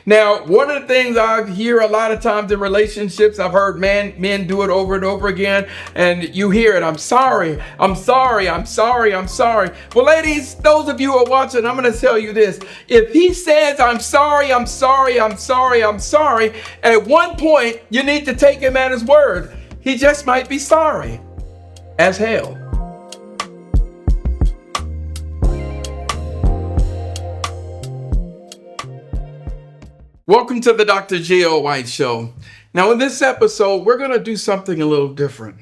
Now, one of the things I hear a lot of times in relationships, I've heard men do it over and over again, and you hear it, I'm sorry, I'm sorry, I'm sorry, I'm sorry. Well, ladies, those of you who are watching, I'm going to tell you this. If he says, I'm sorry, I'm sorry, I'm sorry, I'm sorry, at one point, you need to take him at his word. He just might be sorry as hell. Welcome to the Dr. G.O. White Show. Now, in this episode, we're going to do something a little different.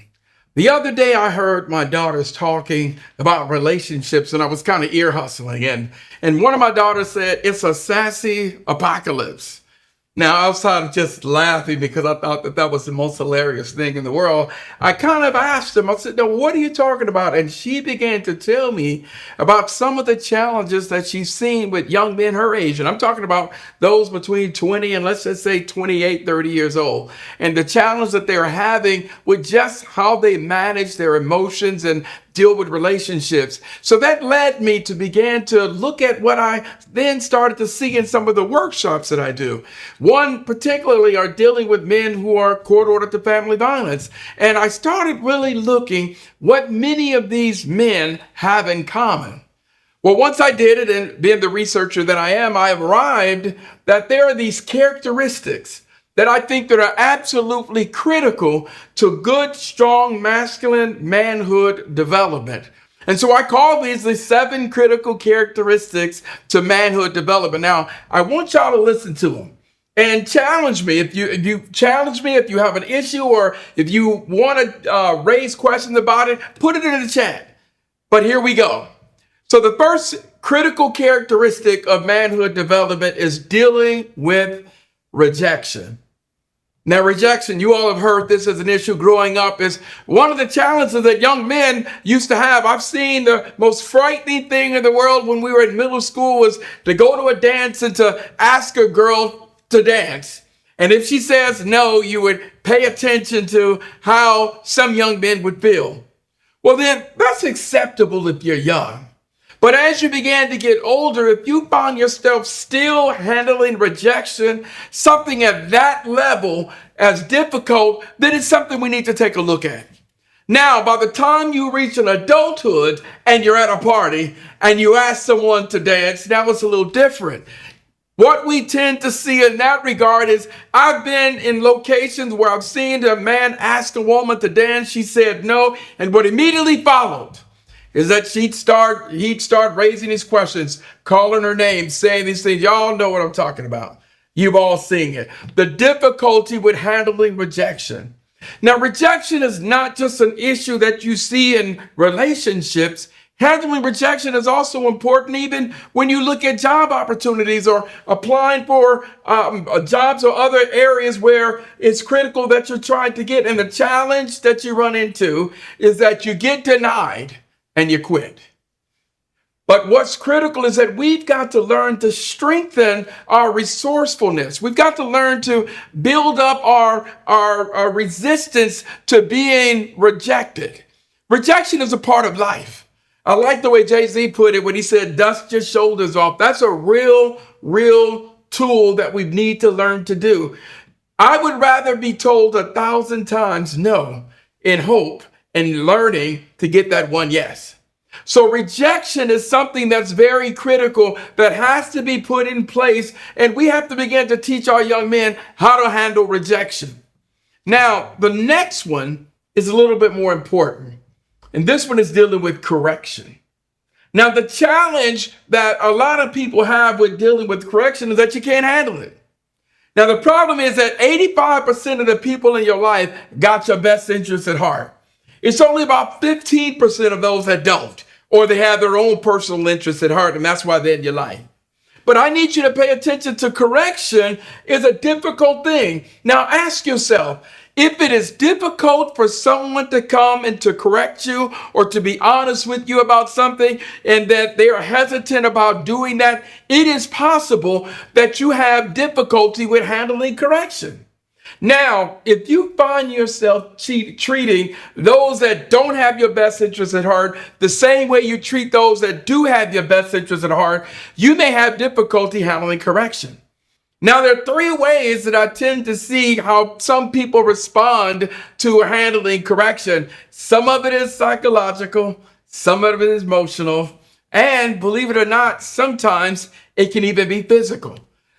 The other day, I heard my daughters talking about relationships, and I was kind of ear hustling. And one of my daughters said, it's a sassy apocalypse. Now, outside of just laughing because I thought that was the most hilarious thing in the world, I kind of asked them, I said, now, what are you talking about? And she began to tell me about some of the challenges that she's seen with young men her age. And I'm talking about those between 20 and let's just say 28, 30 years old. And the challenge that they're having with just how they manage their emotions and deal with relationships. So that led me to begin to look at what I then started to see in some of the workshops that I do. One particularly are dealing with men who are court-ordered to family violence. And I started really looking what many of these men have in common. Well, once I did it, and being the researcher that I am, I arrived that there are these characteristics that I think that are absolutely critical to good, strong, masculine manhood development. And so I call these the 7 critical characteristics to manhood development. Now, I want y'all to listen to them and challenge me. If you challenge me, if you have an issue or if you want to raise questions about it, put it in the chat. But here we go. So the first critical characteristic of manhood development is dealing with rejection. Now, rejection, you all have heard this as an issue growing up, is one of the challenges that young men used to have. I've seen the most frightening thing in the world when we were in middle school was to go to a dance and to ask a girl to dance. And if she says no, you would pay attention to how some young men would feel. Well, then that's acceptable if you're young. But as you began to get older, if you found yourself still handling rejection, something at that level as difficult, then it's something we need to take a look at. Now, by the time you reach an adulthood and you're at a party and you ask someone to dance, now it's a little different. What we tend to see in that regard is I've been in locations where I've seen a man ask a woman to dance. She said no. And what immediately followed is that he'd start raising these questions, calling her name, saying these things. Y'all know what I'm talking about. You've all seen it. The difficulty with handling rejection. Now, rejection is not just an issue that you see in relationships. Handling rejection is also important even when you look at job opportunities or applying for jobs or other areas where it's critical that you're trying to get. And the challenge that you run into is that you get denied and you quit. But what's critical is that we've got to learn to strengthen our resourcefulness. We've got to learn to build up our resistance to being rejected. Rejection is a part of life. I like the way Jay-Z put it when he said, dust your shoulders off. That's a real tool that we need to learn to do. I would rather be told 1,000 times no in hope and learning to get that one yes. So rejection is something that's very critical that has to be put in place. And we have to begin to teach our young men how to handle rejection. Now, the next one is a little bit more important. And this one is dealing with correction. Now, the challenge that a lot of people have with dealing with correction is that you can't handle it. Now, the problem is that 85% of the people in your life got your best interests at heart. It's only about 15% of those that don't, or they have their own personal interests at heart, and that's why they're in your life. But I need you to pay attention to correction is a difficult thing. Now ask yourself, if it is difficult for someone to come and to correct you or to be honest with you about something and that they are hesitant about doing that, it is possible that you have difficulty with handling correction. Now, if you find yourself treating those that don't have your best interests at heart the same way you treat those that do have your best interests at heart, you may have difficulty handling correction. Now, there are three ways that I tend to see how some people respond to handling correction. Some of it is psychological, some of it is emotional, and believe it or not, sometimes it can even be physical.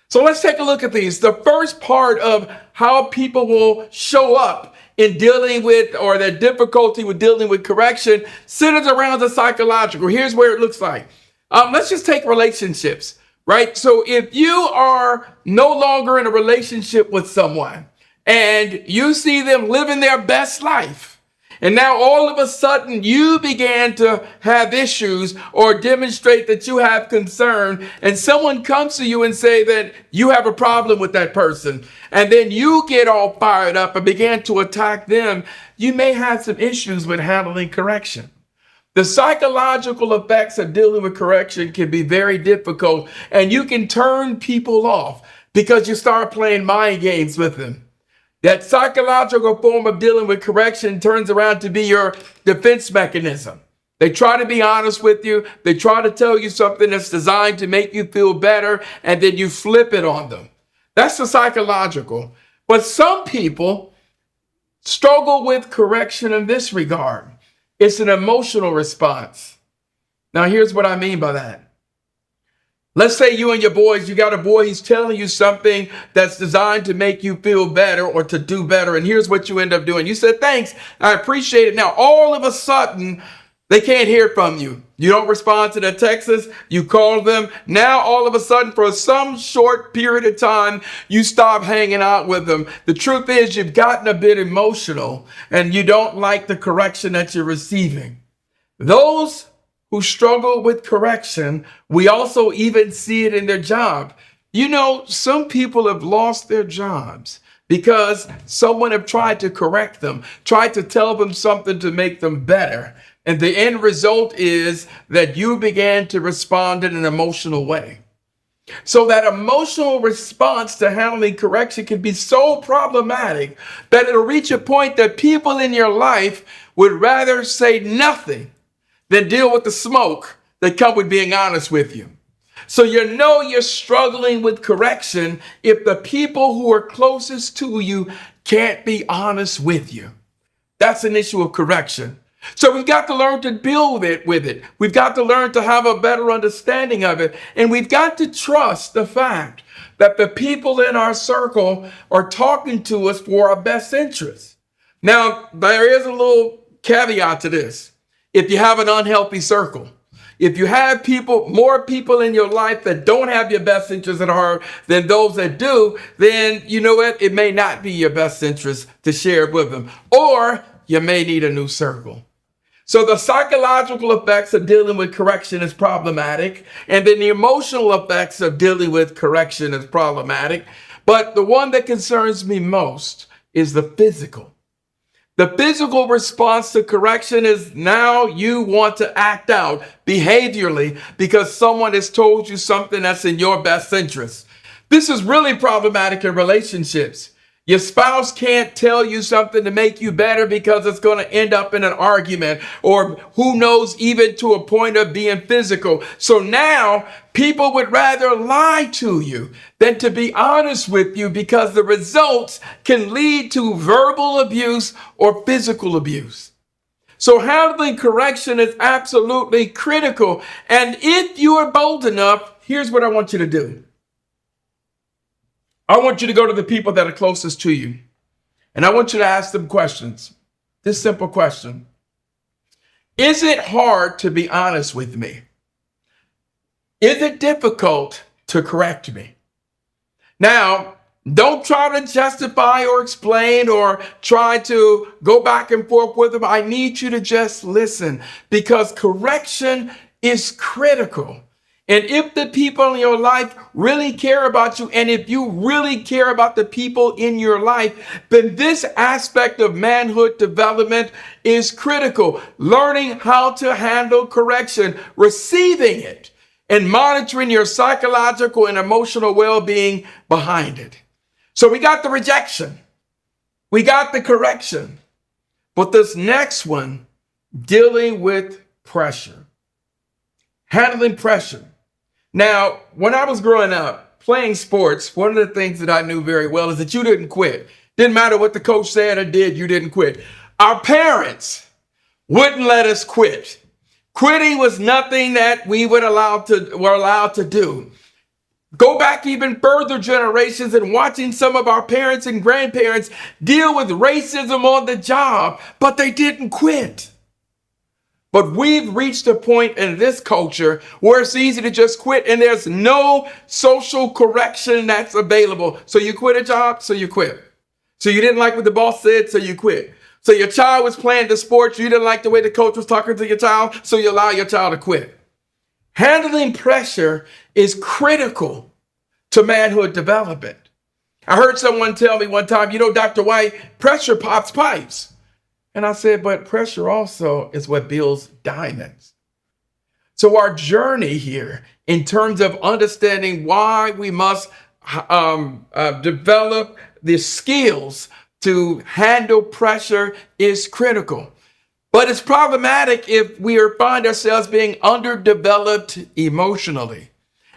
So let's take a look at these. The first part of how people will show up in dealing with, or their difficulty with dealing with correction, centers around the psychological. Here's where it looks like. Let's just take relationships. Right? So if you are no longer in a relationship with someone and you see them living their best life, and now all of a sudden you began to have issues or demonstrate that you have concern, and someone comes to you and say that you have a problem with that person, and then you get all fired up and begin to attack them, you may have some issues with handling correction. The psychological effects of dealing with correction can be very difficult, and you can turn people off because you start playing mind games with them. That psychological form of dealing with correction turns around to be your defense mechanism. They try to be honest with you. They try to tell you something that's designed to make you feel better, and then you flip it on them. That's the psychological. But some people struggle with correction in this regard. It's an emotional response. Now, here's what I mean by that. Let's say you and your boys, you got a boy, he's telling you something that's designed to make you feel better or to do better. And here's what you end up doing. You said, thanks, I appreciate it. Now, all of a sudden, they can't hear from you. You don't respond to their texts. You call them. Now, all of a sudden, for some short period of time, you stop hanging out with them. The truth is, you've gotten a bit emotional and you don't like the correction that you're receiving. Those who struggle with correction, we also even see it in their job. You know, some people have lost their jobs because someone have tried to correct them, tried to tell them something to make them better. And the end result is that you began to respond in an emotional way. So that emotional response to handling correction can be so problematic that it'll reach a point that people in your life would rather say nothing than deal with the smoke that comes with being honest with you. So you know you're struggling with correction if the people who are closest to you can't be honest with you. That's an issue of correction. So we've got to learn to deal with it. We've got to learn to have a better understanding of it. And we've got to trust the fact that the people in our circle are talking to us for our best interests. Now, there is a little caveat to this. If you have an unhealthy circle, if you have more people in your life that don't have your best interests at heart than those that do, then you know what? It may not be your best interest to share it with them. Or you may need a new circle. So the psychological effects of dealing with correction is problematic. And then the emotional effects of dealing with correction is problematic. But the one that concerns me most is the physical. The physical response to correction is now you want to act out behaviorally because someone has told you something that's in your best interest. This is really problematic in relationships. Your spouse can't tell you something to make you better because it's going to end up in an argument, or who knows, even to a point of being physical. So now people would rather lie to you than to be honest with you because the results can lead to verbal abuse or physical abuse. So handling correction is absolutely critical. And if you are bold enough, here's what I want you to do. I want you to go to the people that are closest to you, and I want you to ask them questions. This simple question. Is it hard to be honest with me? Is it difficult to correct me? Now, don't try to justify or explain or try to go back and forth with them. I need you to just listen because correction is critical. And if the people in your life really care about you, and if you really care about the people in your life, then this aspect of manhood development is critical. Learning how to handle correction, receiving it, and monitoring your psychological and emotional well-being behind it. So we got the rejection. We got the correction. But this next one, dealing with pressure. Handling pressure. Now, when I was growing up, playing sports, one of the things that I knew very well is that you didn't quit. Didn't matter what the coach said or did, you didn't quit. Our parents wouldn't let us quit. Quitting was nothing that we were allowed to do. Go back even further generations and watching some of our parents and grandparents deal with racism on the job, but they didn't quit. But we've reached a point in this culture where it's easy to just quit and there's no social correction that's available. So you quit a job, so you quit. So you didn't like what the boss said, so you quit. So your child was playing the sports, you didn't like the way the coach was talking to your child, so you allow your child to quit. Handling pressure is critical to manhood development. I heard someone tell me one time, Dr. White, pressure pops pipes. And I said, but pressure also is what builds diamonds. So our journey here in terms of understanding why we must develop the skills to handle pressure is critical. But it's problematic if we find ourselves being underdeveloped emotionally.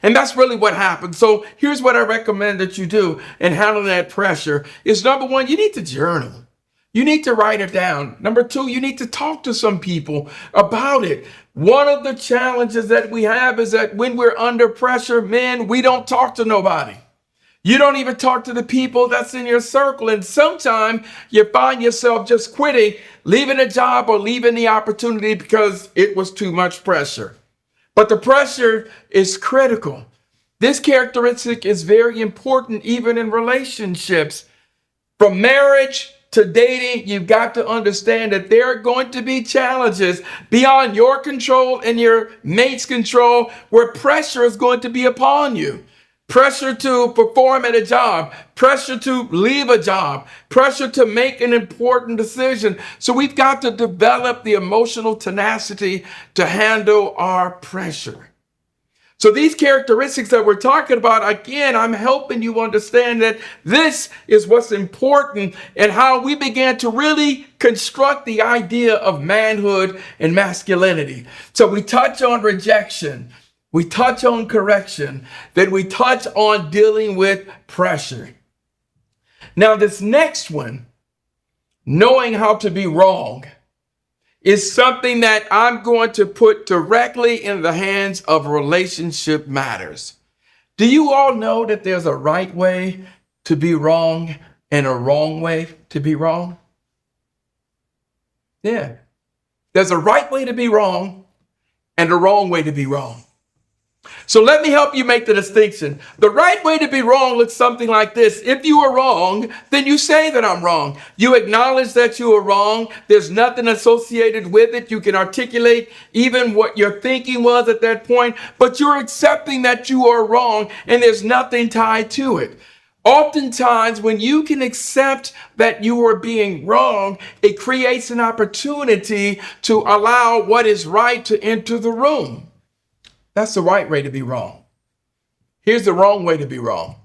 And that's really what happens. So here's what I recommend that you do in handling that pressure is number one, you need to journal. You need to write it down. Number two, you need to talk to some people about it. One of the challenges that we have is that when we're under pressure, men, we don't talk to nobody. You don't even talk to the people that's in your circle. And sometimes you find yourself just quitting, leaving a job or leaving the opportunity because it was too much pressure. But the pressure is critical. This characteristic is very important even in relationships. From marriage to dating, you've got to understand that there are going to be challenges beyond your control and your mate's control where pressure is going to be upon you. Pressure to perform at a job, pressure to leave a job, pressure to make an important decision. So we've got to develop the emotional tenacity to handle our pressure. So these characteristics that we're talking about, again, I'm helping you understand that this is what's important and how we began to really construct the idea of manhood and masculinity. So we touch on rejection, we touch on correction, then we touch on dealing with pressure. Now this next one, knowing how to be wrong, is something that I'm going to put directly in the hands of relationship matters. Do you all know that there's a right way to be wrong and a wrong way to be wrong? Yeah. There's a right way to be wrong and a wrong way to be wrong. So let me help you make the distinction. The right way to be wrong looks something like this. If you are wrong, then you say that I'm wrong. You acknowledge that you are wrong. There's nothing associated with it. You can articulate even what your thinking was at that point, but you're accepting that you are wrong and there's nothing tied to it. Oftentimes, when you can accept that you are being wrong, it creates an opportunity to allow what is right to enter the room. That's the right way to be wrong. Here's the wrong way to be wrong.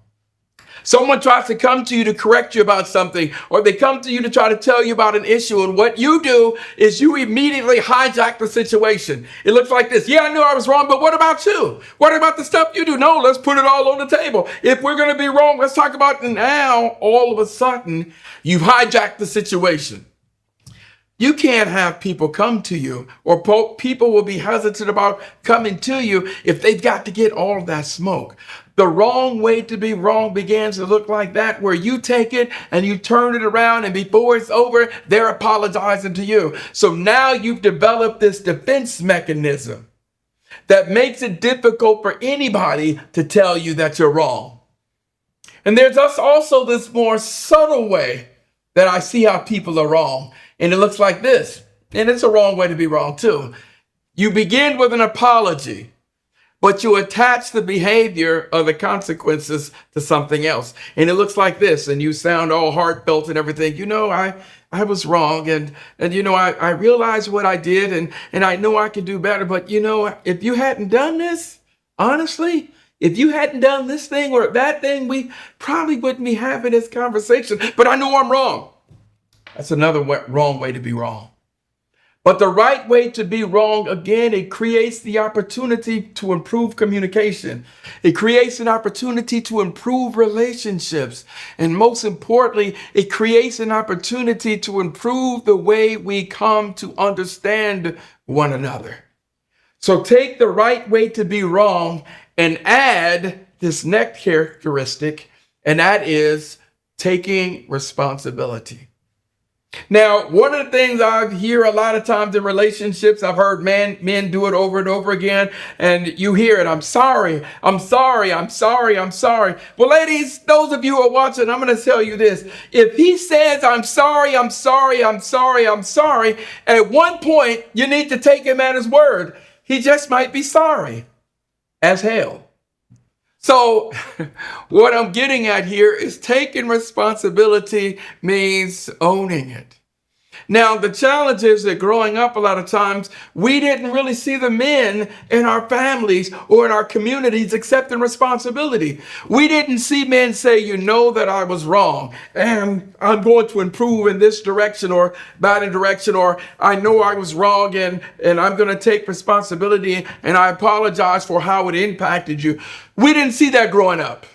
Someone tries to come to you to correct you about something, or they come to you to try to tell you about an issue, and what you do is you immediately hijack the situation. It looks like this. Yeah, I knew I was wrong, but what about you? What about the stuff you do? No, let's put it all on the table. If we're going to be wrong, let's talk about it. And now, all of a sudden, you've hijacked the situation. You can't have people come to you, or people will be hesitant about coming to you if they've got to get all of that smoke. The wrong way to be wrong begins to look like that, where you take it and you turn it around, and before it's over, they're apologizing to you. So now you've developed this defense mechanism that makes it difficult for anybody to tell you that you're wrong. And there's also this more subtle way that I see how people are wrong. And it looks like this. And it's a wrong way to be wrong too. You begin with an apology, but you attach the behavior or the consequences to something else. And it looks like this. And you sound all heartfelt and everything. I was wrong. And I realized what I did, and I know I could do better. But if you hadn't done this, honestly, if you hadn't done this thing or that thing, we probably wouldn't be having this conversation. But I know I'm wrong. That's another wrong way to be wrong. But the right way to be wrong, again, it creates the opportunity to improve communication. It creates an opportunity to improve relationships. And most importantly, it creates an opportunity to improve the way we come to understand one another. So take the right way to be wrong and add this next characteristic, and that is taking responsibility. Now, one of the things I hear a lot of times in relationships, I've heard men do it over and over again, and you hear it, I'm sorry, I'm sorry, I'm sorry, I'm sorry. Well, ladies, those of you who are watching, I'm going to tell you this. If he says, I'm sorry, I'm sorry, I'm sorry, I'm sorry, at one point, you need to take him at his word. He just might be sorry as hell. So what I'm getting at here is taking responsibility means owning it. Now, the challenge is that growing up, a lot of times, we didn't really see the men in our families or in our communities accepting responsibility. We didn't see men say, you know that I was wrong and I'm going to improve in this direction or that direction, or I know I was wrong and I'm going to take responsibility and I apologize for how it impacted you. We didn't see that growing up.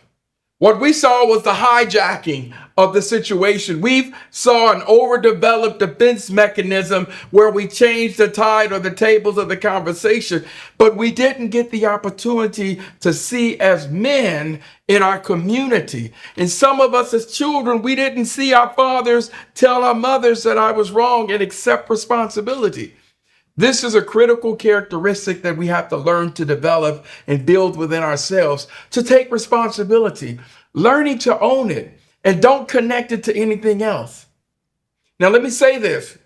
What we saw was the hijacking of the situation. We saw an overdeveloped defense mechanism where we changed the tide or the tables of the conversation, but we didn't get the opportunity to see as men in our community. And some of us as children, we didn't see our fathers tell our mothers that I was wrong and accept responsibility. This is a critical characteristic that we have to learn to develop and build within ourselves, to take responsibility, learning to own it, and don't connect it to anything else. Now, let me say this.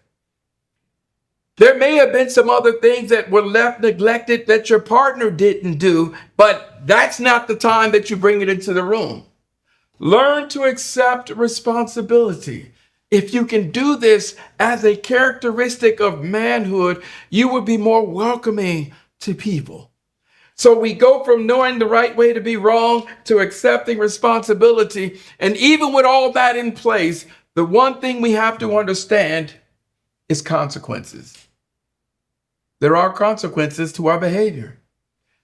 There may have been some other things that were left neglected that your partner didn't do, but that's not the time that you bring it into the room. Learn to accept responsibility. If you can do this as a characteristic of manhood, you will be more welcoming to people. So we go from knowing the right way to be wrong to accepting responsibility. And even with all that in place, the one thing we have to understand is consequences. There are consequences to our behavior.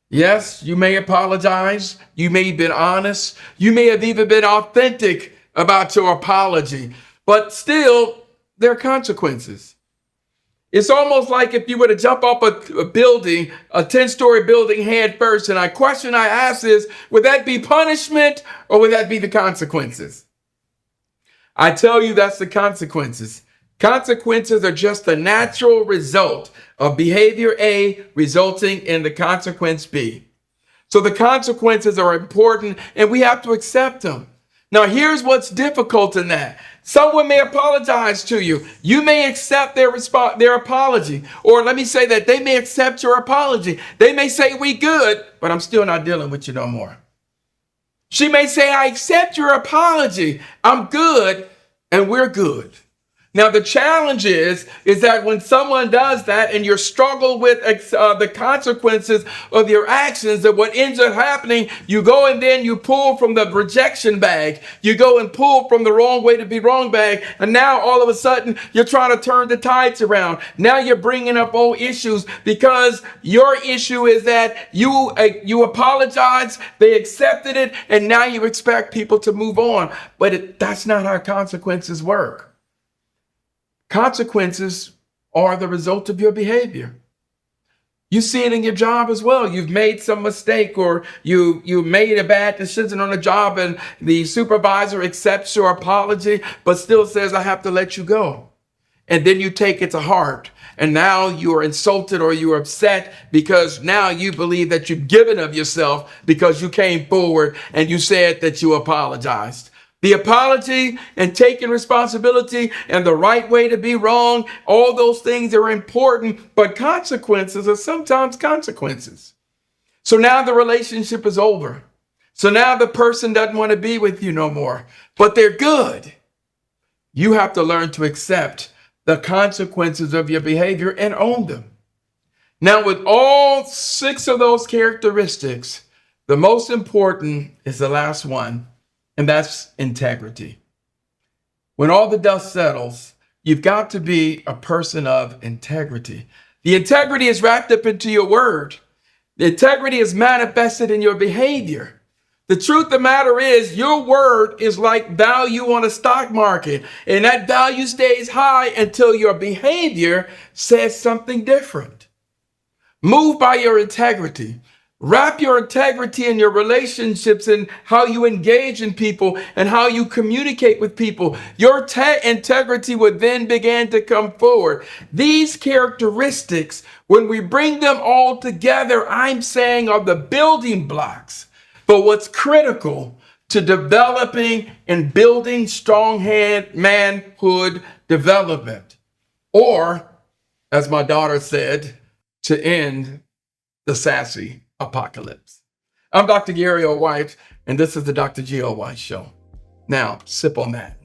Yes, you may apologize. You may have been honest. You may have even been authentic about your apology. But still, there are consequences. It's almost like if you were to jump off a building, a 10-story building head first, and question I ask is, would that be punishment or would that be the consequences? I tell you that's the consequences. Consequences are just the natural result of behavior A resulting in the consequence B. So the consequences are important and we have to accept them. Now, here's what's difficult in that. Someone may apologize to you. You may accept their apology. Or let me say that they may accept your apology. They may say, we good, but I'm still not dealing with you no more. She may say, I accept your apology. I'm good, and we're good. Now, the challenge is that when someone does that and you struggle with the consequences of your actions, that what ends up happening, you go and then you pull from the rejection bag. You go and pull from the wrong way to be wrong bag. And now all of a sudden you're trying to turn the tides around. Now you're bringing up old issues because your issue is that you apologize, they accepted it, and now you expect people to move on. But that's not how consequences work. Consequences are the result of your behavior. You see it in your job as well. You've made some mistake or you made a bad decision on a job and the supervisor accepts your apology, but still says, I have to let you go. And then you take it to heart. And now you are insulted or you're upset because now you believe that you've given of yourself because you came forward and you said that you apologized. The apology and taking responsibility and the right way to be wrong, all those things are important, but consequences are sometimes consequences. So now the relationship is over. So now the person doesn't want to be with you no more, but they're good. You have to learn to accept the consequences of your behavior and own them. Now, with all 6 of those characteristics, the most important is the last one. And that's integrity. When all the dust settles, you've got to be a person of integrity. The integrity is wrapped up into your word. The integrity is manifested in your behavior. The truth of the matter is, your word is like value on a stock market, and that value stays high until your behavior says something different. Move by your integrity. Wrap your integrity in your relationships and how you engage in people and how you communicate with people. Your integrity would then begin to come forward. These characteristics, when we bring them all together, I'm saying are the building blocks for what's critical to developing and building strong manhood development. Or, as my daughter said, to end the sassy apocalypse. I'm Dr. Gary O. White, and this is the Dr. G.O. White Show. Now, sip on that.